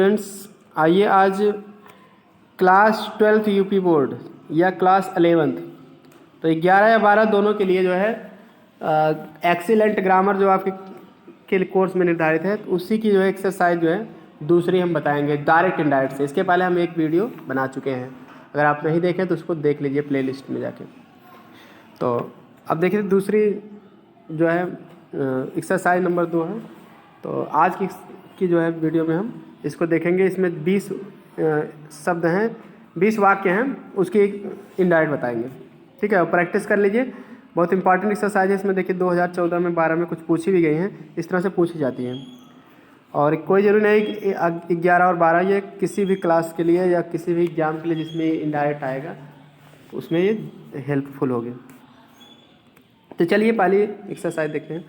Students, आइए आज class 12th UP board या क्लास 11th, तो 11 या 12 दोनों के लिए जो है एक्सीलेंट ग्रामर जो आपके के कोर्स में निर्धारित है, तो उसी की जो है एक्सरसाइज जो है दूसरी हम बताएंगे डायरेक्ट इनडायरेक्ट से। इसके पहले हम एक वीडियो बना चुके हैं, अगर आप नहीं देखें तो उसको देख लीजिए प्लेलिस्ट में जाके। तो अब देखिए दूसरी जो है एक्सरसाइज नंबर 2 है। तो आज की जो है वीडियो में हम इसको देखेंगे। इसमें 20 शब्द हैं, 20 वाक्य हैं, उसकी इनडायरेक्ट बताएंगे। ठीक है, प्रैक्टिस कर लीजिए, बहुत इंपॉर्टेंट एक्सरसाइज है। इसमें देखिए 2014 में 12 में कुछ पूछी भी गई हैं, इस तरह से पूछी जाती हैं। और कोई ज़रूरी नहीं कि 11 और 12 ये किसी भी क्लास के लिए या किसी भी एग्जाम के लिए जिसमें इनडायरेक्ट आएगा तो उसमें ये हेल्पफुल होगी। तो चलिए पहली एक्सरसाइज देखते हैं।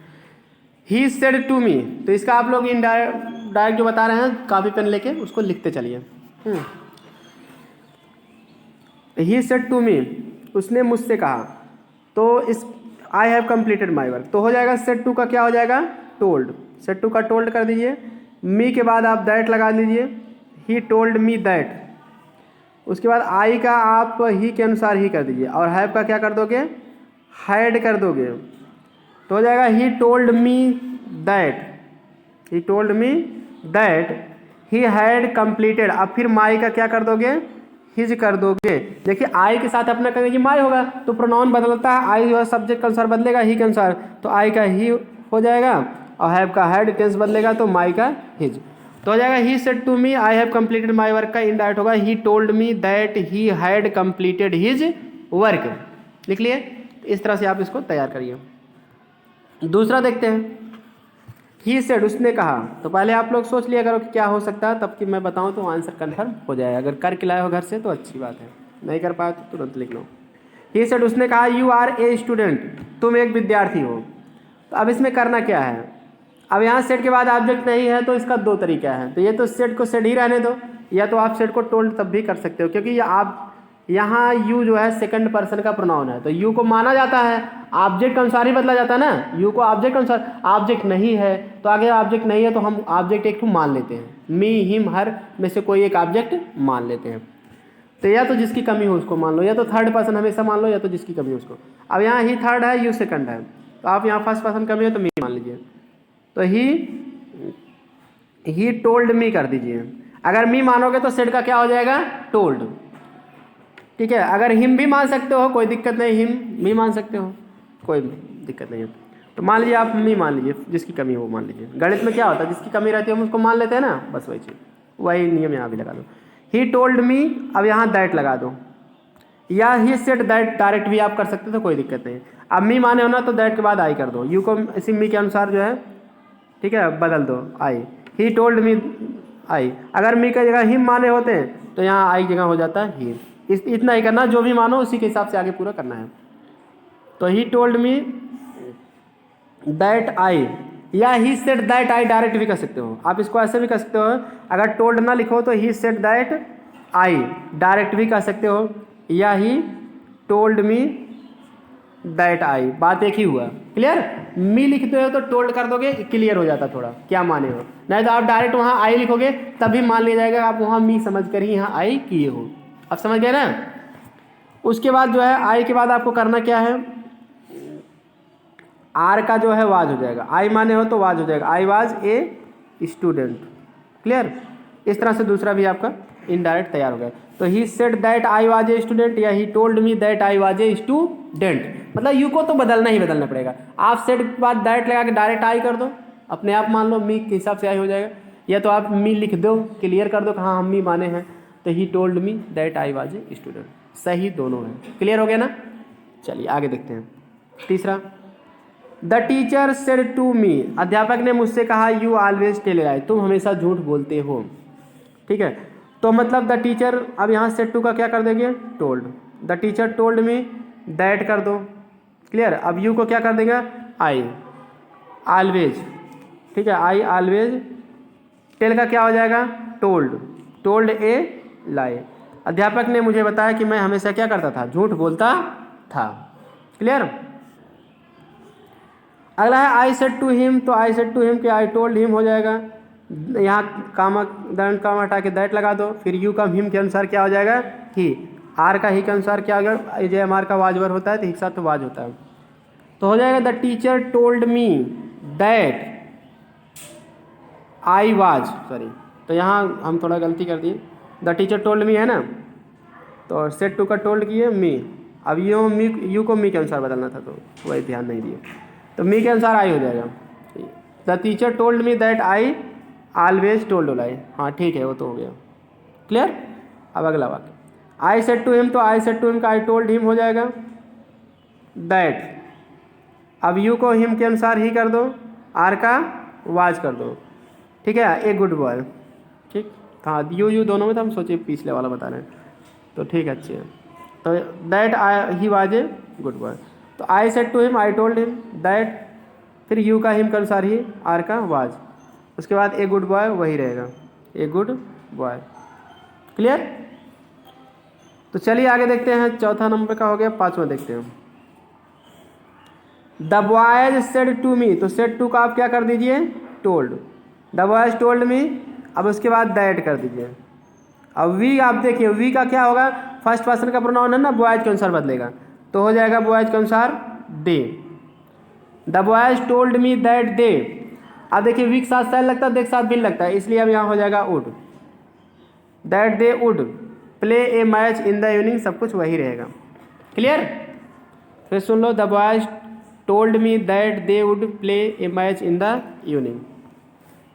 ही सेड टू मी, तो इसका आप लोग डायरेक्ट जो बता रहे हैं कॉपी पेन लेके उसको लिखते चलिए। ही सेड टू मी, उसने मुझसे कहा। तो इस आई हैव कंप्लीटेड माई वर्क, तो हो जाएगा सेड टू का क्या हो जाएगा टोल्ड। सेड टू का टोल्ड कर दीजिए, मी के बाद आप दैट लगा दीजिए, ही टोल्ड मी दैट। उसके बाद आई का आप ही के अनुसार ही कर दीजिए, और हैव का क्या कर दोगे हैड कर दोगे, तो हो जाएगा he told me that, he told me that he had completed. अब फिर माई का क्या कर दोगे हिज कर दोगे। देखिए आई के साथ अपना करेंगे माई होगा तो प्रोनाउन बदलता है, आई जो है सब्जेक्ट के अनुसार बदलेगा ही के अनुसार, तो आई का ही हो जाएगा, और हैव का हैड टेंस बदलेगा तो माई का हिज। तो हो जाएगा he said to me I have completed my work का इनडायरेक्ट होगा he told me that he had completed his work. लिख लिए, इस तरह से आप इसको तैयार करिए। दूसरा देखते हैं, ही सेड उसने कहा। तो पहले आप लोग सोच लिया करो कि क्या हो सकता है, तब कि मैं बताऊं तो आंसर कन्फर्म हो जाए। अगर करके लाए हो घर से तो अच्छी बात है, नहीं कर पाए तो तुरंत लिख लो। ही सेड उसने कहा यू आर ए स्टूडेंट, तुम एक विद्यार्थी हो। तो अब इसमें करना क्या है, अब यहाँ सेड के बाद ऑब्जेक्ट नहीं है तो इसका 2 तरीका है। तो ये तो सेड को सेड ही रहने दो, या तो आप सेड को टोल्ड तब भी कर सकते हो, क्योंकि ये आप यहाँ यू जो है सेकंड पर्सन का प्रोनाउन है, तो यू को माना जाता है, ऑब्जेक्ट के अनुसार ही बदला जाता है ना, यू को ऑब्जेक्ट के अनुसार। ऑब्जेक्ट नहीं है तो आगे ऑब्जेक्ट नहीं है तो हम ऑब्जेक्ट एक मान लेते हैं, मी हिम हर में से कोई एक ऑब्जेक्ट मान लेते हैं। तो या तो जिसकी कमी हो उसको मान लो, या तो थर्ड पर्सन हमेशा मान लो, या तो जिसकी कमी हो उसको। अब यहाँ ही थर्ड है यू सेकंड है, तो आप यहाँ फर्स्ट पर्सन कमी है तो मी मान लीजिए, तो ही टोल्ड मी कर दीजिए। अगर मी मानोगे तो सेड का क्या हो जाएगा टोल्ड। ठीक है, अगर हिम भी मान सकते हो कोई दिक्कत नहीं, हिम भी मान सकते हो कोई दिक्कत नहीं है। तो मान लीजिए आप मी मान लीजिए, जिसकी कमी हो वो मान लीजिए। गणित में क्या होता है, जिसकी कमी रहती है हम उसको मान लेते हैं ना, बस वही चीज़, वही नियम यहाँ भी लगा दो। ही टोल्ड मी, अब यहाँ दैट लगा दो, या ही सेड दैट डायरेक्ट भी आप कर सकते हो, कोई दिक्कत नहीं। अब मी माने हो ना तो दैट के बाद आई कर दो, यू को इसी मी के अनुसार जो है ठीक है बदल दो आई। ही टोल्ड मी आई, अगर मी का जगह हिम माने होते हैं तो यहाँ आई जगह हो जाता है ही। इतना ही करना, जो भी मानो उसी के हिसाब से आगे पूरा करना है। तो ही टोल्ड मी दैट आई, या ही सेड दैट आई डायरेक्ट भी कर सकते हो, आप इसको ऐसे भी कर सकते हो। अगर टोल्ड ना लिखो तो he said that I direct भी कर सकते हो, या ही टोल्ड मी दैट आई, बात एक ही हुआ। क्लियर, मी लिखते हो तो टोल्ड कर दोगे, क्लियर हो जाता थोड़ा क्या माने हो, नहीं तो आप डायरेक्ट वहाँ आई लिखोगे तभी मान लिया जाएगा आप वहाँ मी समझ कर ही यहाँ आई किए हो। अब समझ गए ना। उसके बाद जो है आई के बाद आपको करना क्या है, आर का जो है वाज हो जाएगा, आई माने हो तो वाज हो जाएगा, आई वाज ए स्टूडेंट। क्लियर, इस तरह से दूसरा भी आपका इनडायरेक्ट तैयार हो गया। तो he said that I was a student, या he told me that I was a student. मतलब यू को तो बदलना ही बदलना पड़ेगा, आप सेड के बाद दैट लगा के डायरेक्ट आई कर दो, अपने आप मान लो मी के हिसाब से आई हो जाएगा, या तो आप मी लिख दो क्लियर कर दो हाँ हम मी माने हैं, तो ही told me that I was a student. सही दोनों है, क्लियर हो गया ना। चलिए आगे देखते हैं। तीसरा, the teacher said to me, अध्यापक ने मुझसे कहा यू ऑलवेज टेल लाई, तुम हमेशा झूठ बोलते हो। ठीक है, तो मतलब द टीचर, अब यहाँ सेड टू का क्या कर देंगे told, the teacher told me that कर दो। क्लियर, अब यू को क्या कर देंगे आई ऑलवेज। ठीक है, आई ऑलवेज, टेल का क्या हो जाएगा टोल्ड, टोल्ड ए लाई। अध्यापक ने मुझे बताया कि मैं हमेशा क्या करता था झूठ बोलता था। क्लियर, अगला है आई सेड टू हिम, तो आई सेड टू हिम कि आई टोल्ड हिम हो जाएगा, यहाँ कामा दंड कामा हटा के दैट लगा दो, फिर यू का हिम के अनुसार क्या हो जाएगा ही, आर का ही के अनुसार क्या होगा, जे एम आर का वाजवर होता है तो ही के साथ तो वाज होता है, तो हो जाएगा the teacher told me that I was, sorry तो यहाँ हम थोड़ा गलती कर दिए, द टीचर टोल्ड मी है ना, तो सेट टू का टोल्ड किए मी, अब यू को मी के अनुसार बदलना था तो वही ध्यान नहीं दिए, तो मी के अनुसार आई हो जाएगा। The teacher told me that I always told I, हाँ ठीक है वो तो हो गया क्लियर। अब अगला वाक्य, आई सेड टू हिम, तो आई सेड टू हिम का आई टोल्ड हिम हो जाएगा दैट, अब यू को हिम के अनुसार ही कर दो, आर का वाज कर दो, ठीक है, ए गुड बॉय, ठीक हाँ यू दोनों में तो हम सोचे पिछले वाला बता रहे हैं, तो ठीक है अच्छी है, तो that I he was a good boy, तो I said to him I told him that, फिर यू का हिम के अनुसार ही, आर का वाज, उसके बाद ए गुड बॉय वही रहेगा, ए गुड बॉय क्लियर। तो चलिए आगे देखते हैं, चौथा नंबर का हो गया, पांचवा देखते हैं, the boys said to me, तो सेड टू का आप क्या कर दीजिए told, the boys told me, अब उसके बाद दैट कर दीजिए। अब वी आप देखिए वी का क्या होगा, फर्स्ट पर्सन का प्रोनाउन है ना, बॉयज के अनुसार बदलेगा, तो हो जाएगा बॉयज के अनुसार they, the boys told me that they, अब देखिए वी के साथ सेल लगता है, देख साथ बिल लगता है, इसलिए अब यहाँ हो जाएगा would, that they would play a match in the evening, सब कुछ वही रहेगा क्लियर। फिर सुन लो, the boys told me that they would play a match in the evening,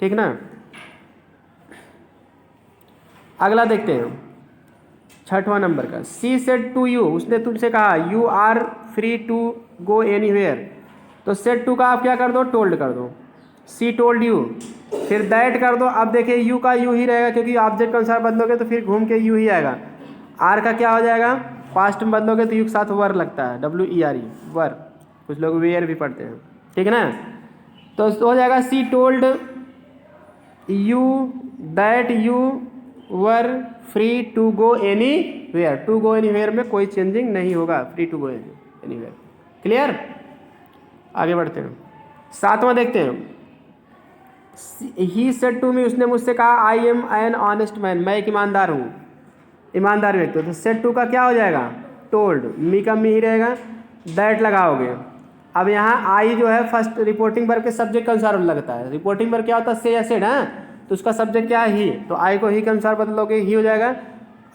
ठीक ना। अगला देखते हैं, छठवां नंबर का, सी सेड टू यू, उसने तुमसे कहा you are free to go anywhere, तो सेड टू का आप क्या कर दो टोल्ड कर दो, सी टोल्ड यू, फिर दैट कर दो, अब देखिए यू का यू ही रहेगा क्योंकि ऑब्जेक्ट के अनुसार बदलोगे तो फिर घूम के यू ही आएगा, आर का क्या हो जाएगा, पास्ट में बदलोगे तो यू के साथ वर लगता है, WERE वर, कुछ लोग वेयर भी पढ़ते हैं, ठीक है ना, तो हो जाएगा she told you that you were free to go anywhere, to go anywhere में कोई चेंजिंग नहीं होगा, free to go anywhere clear. आगे बढ़ते हैं, सातवां देखते हैं, ही सेड टू मी, उसने मुझसे कहा I am an honest man, मैं एक ईमानदार हूँ, ईमानदार व्यक्ति, तो सेड टू का क्या हो जाएगा टोल्ड, मी का मी ही रहेगा, दैट लगाओगे, अब यहाँ आई जो है फर्स्ट रिपोर्टिंग वर्ब के सब्जेक्ट के अनुसार लगता है, रिपोर्टिंग वर्ब क्या होता है से या सेड है, तो उसका सब्जेक्ट क्या है ही, तो आई को ही के अनुसार बदलोगे ही हो जाएगा,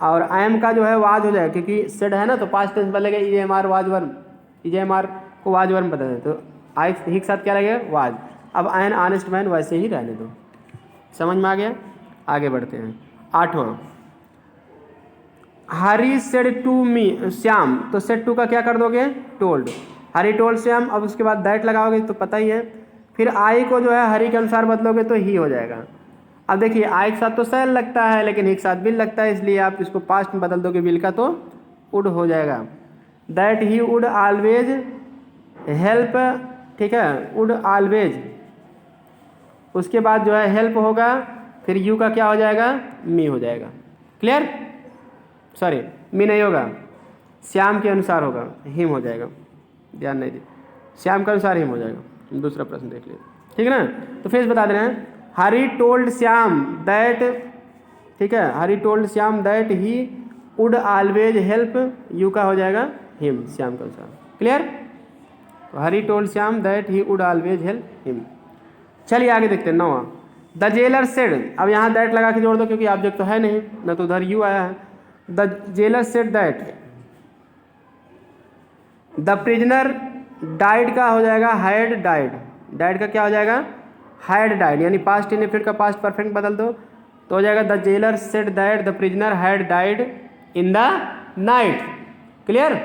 और आई एम का जो है वाज हो जाएगा क्योंकि सेड है ना, तो पास्ट टेंस बदलेगा EMR वाज वर्म, EMR को वाज वर्म बदल दे, तो आई ही के साथ क्या लगेगा वाज, अब आई एन ऑनेस्ट मैन वैसे ही रहने दो, समझ में आ गया। आगे बढ़ते हैं, आठवां, हरी सेड टू मी श्याम, तो सेड टू का क्या कर दोगे टोल्ड, हरी टोल्ड श्याम, अब उसके बाद दैट लगाओगे तो पता ही है, फिर आई को जो है हरी के अनुसार बदलोगे तो ही हो जाएगा। अब देखिए आई के साथ तो सेल लगता है लेकिन ही के साथ बिल लगता है, इसलिए आप इसको पास्ट में बदल दोगे बिल का तो वुड हो जाएगा, that he would always help, ठीक है, वुड ऑलवेज, उसके बाद जो है हेल्प होगा, फिर यू का क्या हो जाएगा मी हो जाएगा क्लियर, सॉरी मी नहीं होगा, श्याम के अनुसार होगा, हिम हो जाएगा, ध्यान नहीं दी, श्याम के अनुसार हिम हो जाएगा। दूसरा प्रश्न देख लीजिए, ठीक है ना, तो फिर बता दे रहे हैं, हरी टोल्ड श्याम दैट, ठीक है, Hari told Shyam that he would always help, you का हो जाएगा हिम, श्याम के अनुसार क्लियर, तो Hari told Shyam that he would always help him. चलिए आगे देखते हैं, नौवां, द जेलर सेड, अब यहाँ दैट लगा के जोड़ दो क्योंकि ऑब्जेक्ट तो है नहीं ना, तो उधर यू आया है, the jailer said that, the prisoner died का हो जाएगा हैड डाइड, डाइड का क्या हो जाएगा हैड डाइड, यानी पास्ट इंडेफिनिट का पास्ट परफेक्ट बदल दो तो हो जाएगा the jailer said that the prisoner had died in the night clear.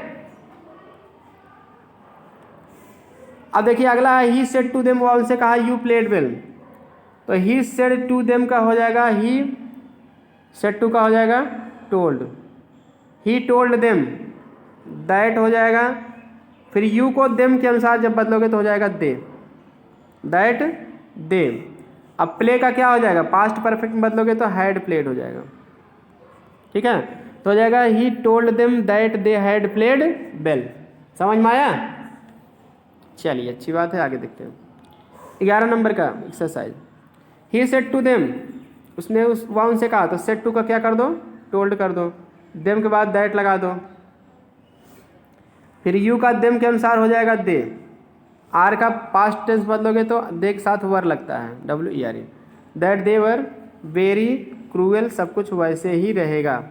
अब देखिए अगला है, ही सेड टू देम, वो उनसे कहा यू प्लेड वेल, तो ही सेड टू देम का हो जाएगा ही, सेड टू का हो जाएगा told, he told them, that हो जाएगा, फिर यू को देम के अनुसार जब बदलोगे तो हो जाएगा दे, दैट दे, अब प्ले का क्या हो जाएगा पास्ट परफेक्ट में बदलोगे तो हैड प्लेड हो जाएगा, ठीक है, तो हो जाएगा he told them that they had played well, समझ में आया। चलिए अच्छी बात है, आगे देखते हैं 11 नंबर का exercise, he said to them, उसने वह उनसे कहा, तो सेड टू का क्या कर दो, टोल्ड कर दो, देम के बाद दैट लगा दो, फिर यू का देम के अनुसार हो जाएगा दे, आर का पास्ट टेंस बदलोगे तो दे के साथ वर लगता है, WERE, that they were very cruel, सब कुछ वैसे ही रहेगा।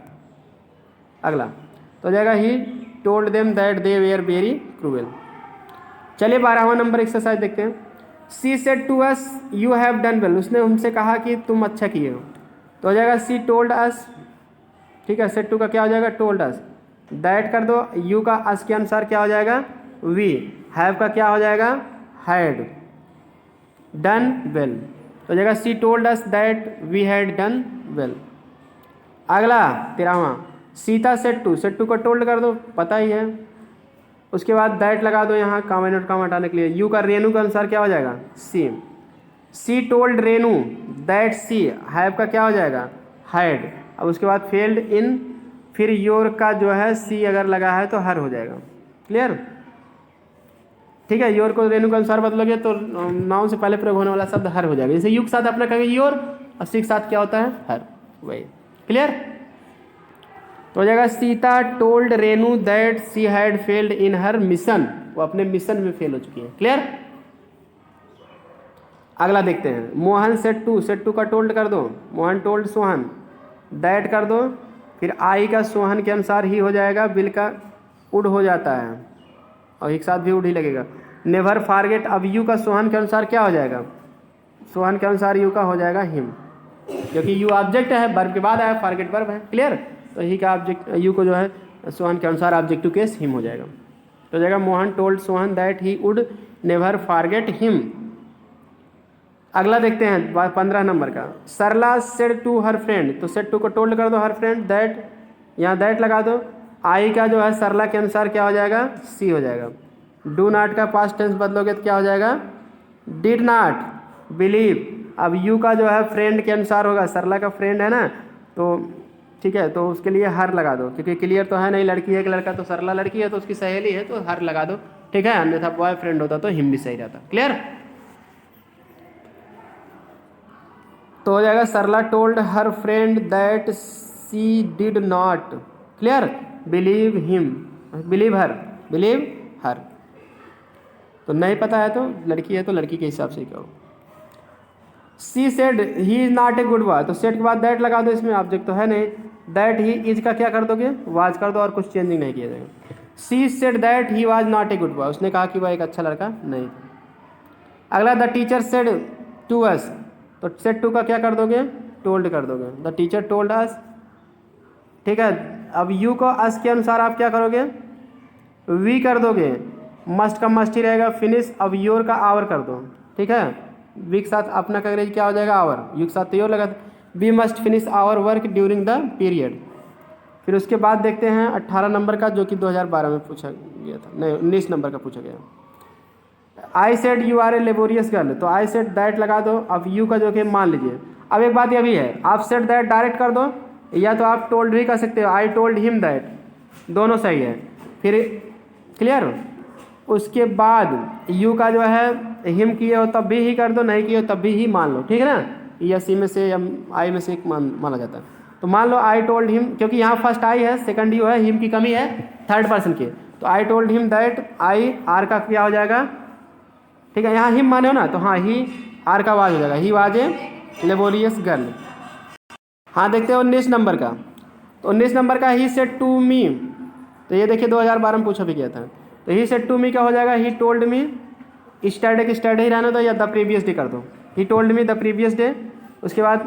अगला तो हो जाएगा he told them that they were very cruel. चलिए 12वां नंबर एक्सरसाइज देखते हैं। She said to us you have done well, उसने हमसे कहा कि तुम अच्छा किए हो, तो हो जाएगा सी टोल्ड अस, ठीक है, सेड टू का क्या हो जाएगा, टोल्ड अस, दैट कर दो, यू का अस के अनुसार क्या हो जाएगा, वी, हैव का क्या हो जाएगा, हैड, डन वेल, तो हो जाएगा she told us that we had done well. अगला 13वां, सीता सेड टू को टोल्ड कर दो, पता ही है, उसके बाद दैट लगा दो यहाँ काम नोट काम हटाने के लिए, यू का रेनू के अनुसार क्या हो जाएगा, she told Renu that she, have का क्या हो जाएगा, हैड, अब उसके बाद फेल्ड इन, फिर योर का जो है सी अगर लगा है तो हर हो जाएगा। क्लियर, ठीक है, योर को रेनू के अनुसार बदलोगे तो नाउन से पहले प्रयोग होने वाला शब्द हर हो जाएगा, जैसे यू के साथ अपना कहेंगे योर और सी के साथ क्या होता है, हर, वही। क्लियर, तो हो जाएगा Sita told Renu that she had failed in her mission, वो अपने मिशन में फेल हो चुकी है। क्लियर, अगला देखते हैं, मोहन सेड टू का टोल्ड कर दो, मोहन टोल्ड सोहन, दैट कर दो, फिर आई का सोहन के अनुसार ही हो जाएगा, बिल का उड हो जाता है और एक साथ भी उड ही लगेगा, नेवर फारगेट, अब यू का सोहन के अनुसार क्या हो जाएगा, सोहन के अनुसार यू का हो जाएगा हिम, क्योंकि यू ऑब्जेक्ट है, वर्ब के बाद आया, फारगेट वर्ब है। क्लियर, तो ही का ऑब्जेक्ट यू को जो है सोहन के अनुसार ऑब्जेक्टिव केस हिम हो जाएगा, तो हो जाएगा Mohan told Sohan that he would never forget him. अगला देखते हैं 15 नंबर का, सरला सेड टू हर फ्रेंड, तो सेड टू को टोल्ड कर दो हर फ्रेंड दैट, यहाँ दैट लगा दो, आई का जो है सरला के अनुसार क्या हो जाएगा, सी हो जाएगा, डू नॉट का पास्ट टेंस बदलोगे तो क्या हो जाएगा, डिड नॉट बिलीव, अब यू का जो है फ्रेंड के अनुसार होगा, सरला का फ्रेंड है ना, तो ठीक है, तो उसके लिए हर लगा दो, क्योंकि क्लियर तो है नहीं, लड़की है कि लड़का, तो सरला लड़की है तो उसकी सहेली है तो हर लगा दो, ठीक है, अन्यथा बॉय फ्रेंड होता तो हिम भी सही रहता। क्लियर, तो हो जाएगा Sarla told her friend that she did not, clear, believe him, believe her, तो नहीं पता है तो लड़की है तो लड़की के हिसाब से ही करो। She said he is not a good boy, तो सेड के बाद दैट लगा दो, इसमें ऑब्जेक्ट तो है नहीं, दैट ही इज का क्या कर दोगे, वाज कर दो और कुछ चेंजिंग नहीं किया जाएगा। She said that he was not a good boy, उसने कहा कि वह एक अच्छा लड़का नहीं था। अगला the teacher said to us, तो सेड टू का क्या कर दोगे, टोल्ड कर दोगे, द टीचर टोल्ड अस, ठीक है, अब यू को अस के अनुसार आप क्या करोगे, वी कर दोगे, मस्ट का मस्ट ही रहेगा, फिनिश, अब योर का आवर कर दो, ठीक है, वी के साथ अपना का अंग्रेजी क्या हो जाएगा, आवर, यू के साथ तो योर लगा, we must finish our work during the period. फिर उसके बाद देखते हैं 18 नंबर का, जो कि 2012 में पूछा गया था, नहीं 19 नंबर का पूछा गया, I said you are a laborious girl, तो आई सेड दैट लगा दो, अब यू का जो कि मान लीजिए, अब एक बात यह भी है, आप सेड दैट डायरेक्ट कर दो या तो आप टोल्ड भी कर सकते हो, आई टोल्ड हिम दैट, दोनों सही है। फिर क्लियर, उसके बाद यू का जो है हिम किए हो तब भी ही कर दो, नहीं किए हो तब भी ही मान लो, ठीक है ना, या सी में से या आई में से एक माना जाता है, तो मान लो आई टोल्ड हिम, क्योंकि यहाँ फर्स्ट आई है, सेकंड यू है, हिम की कमी है थर्ड पर्सन की, तो आई told him that, I R का क्या हो जाएगा, ठीक है, यहाँ हिम माने हो ना, तो हाँ ही आर का वाज हो जाएगा, ही वाज ए लेबोरियस गर्ल। हाँ देखते हो 19 नंबर का, तो 19 नंबर का ही सेड टू मी, तो ये देखिए 2012 में पूछा भी गया था, तो ही सेड टू मी क्या हो जाएगा, he told me, static stat ही रहने दो या द प्रीवियस डे कर दो, he told me the previous day, उसके बाद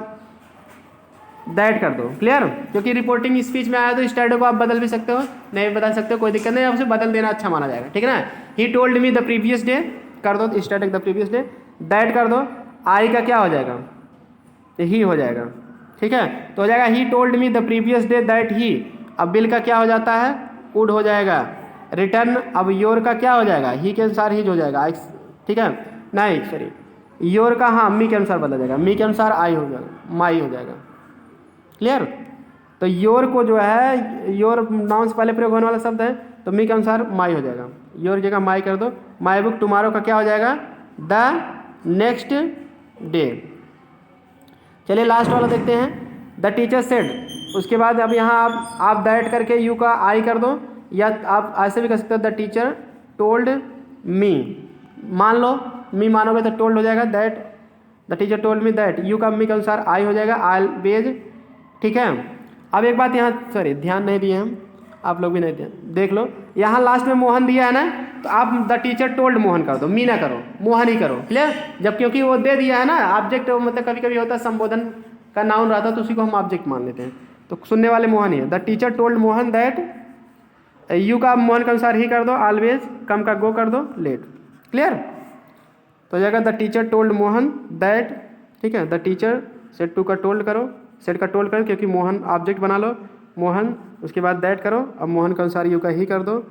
दैट कर दो। क्लियर, क्योंकि रिपोर्टिंग स्पीच में आया तो स्टैट को आप बदल भी सकते हो, नहीं बदल सकते हो कोई दिक्कत नहीं, उसे बदल देना अच्छा माना जाएगा, ठीक है ना, ही told me the previous day कर दो, static the previous day, that कर दो, आई का क्या हो जाएगा, ही हो जाएगा, ठीक है, तो हो जाएगा he told me the previous day that he, अब बिल का क्या हो जाता है, वुड हो जाएगा, रिटर्न, अब योर का क्या हो जाएगा, ही के अनुसार ही हो जाएगा, ठीक है, नहीं सॉरी योर का, हाँ मी के अनुसार बदला जाएगा, मी के अनुसार आई हो जाएगा, माई हो जाएगा। क्लियर, तो योर को जो है, योर नाउन से पहले प्रयोग होने वाला शब्द है, तो मी के अनुसार माई हो जाएगा, योर जगह माई कर दो, माई बुक टुमारो का क्या हो जाएगा, द नेक्स्ट डे, चलिए लास्ट वाला देखते हैं। द टीचर सेड, उसके बाद अब यहाँ आप दैट करके यू का आई कर दो, या आप ऐसे भी कर सकते हो द टीचर टोल्ड मी, मान लो मी मानोगे तो टोल्ड हो जाएगा, that the teacher told me that, you का मी के अनुसार आई हो जाएगा ऑलवेज। ठीक है, अब एक बात यहाँ सॉरी ध्यान नहीं दिए हम, आप लोग भी नहीं दिए, देख लो यहाँ लास्ट में मोहन दिया है ना, तो आप द टीचर टोल्ड मोहन कर दो, मी ना करो, मोहन ही करो, क्लियर। जब क्योंकि वो दे दिया है ना ऑब्जेक्ट, मतलब कभी कभी होता है संबोधन का नाउन रहता है तो उसी को हम ऑब्जेक्ट मान लेते हैं, तो सुनने वाले मोहन ही है। The teacher told Mohan that, you का मोहन के अनुसार ही कर दो, ऑलवेज कम का गो कर दो, लेट, क्लियर। तो हो जाएगा the teacher told Mohan that, ठीक है। द टीचर सेड टू का टोल्ड करो, सेड का टोल्ड करो क्योंकि मोहन ऑब्जेक्ट बना लो, मोहन, उसके बाद दैट करो, अब मोहन के अनुसार यू का ही कर दो,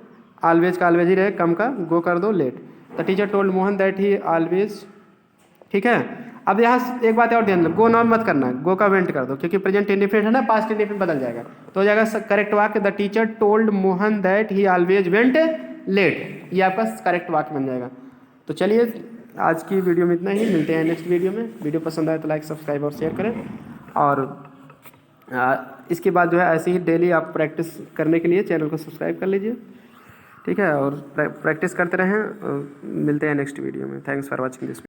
ऑलवेज का ऑलवेज ही रहे, कम का गो कर दो, late. The teacher told Mohan that he always, ठीक है। अब यहाँ एक बात और ध्यान दो, गो नाउन मत करना, गो का वेंट कर दो क्योंकि प्रेजेंट इंडिफिनिट है ना, पास्ट इंडिफिनिट बदल जाएगा, तो हो जाएगा करेक्ट वाक्य the teacher told Mohan that he always went late, ये आपका करेक्ट वाक्य बन जाएगा। तो चलिए आज की वीडियो में इतना ही, मिलते हैं नेक्स्ट वीडियो में। वीडियो पसंद आए तो लाइक सब्सक्राइब और शेयर करें, और इसके बाद जो है ऐसे ही डेली आप प्रैक्टिस करने के लिए चैनल को सब्सक्राइब कर लीजिए, ठीक है, और प्रैक्टिस करते रहें। मिलते हैं नेक्स्ट वीडियो में। Thanks for watching this.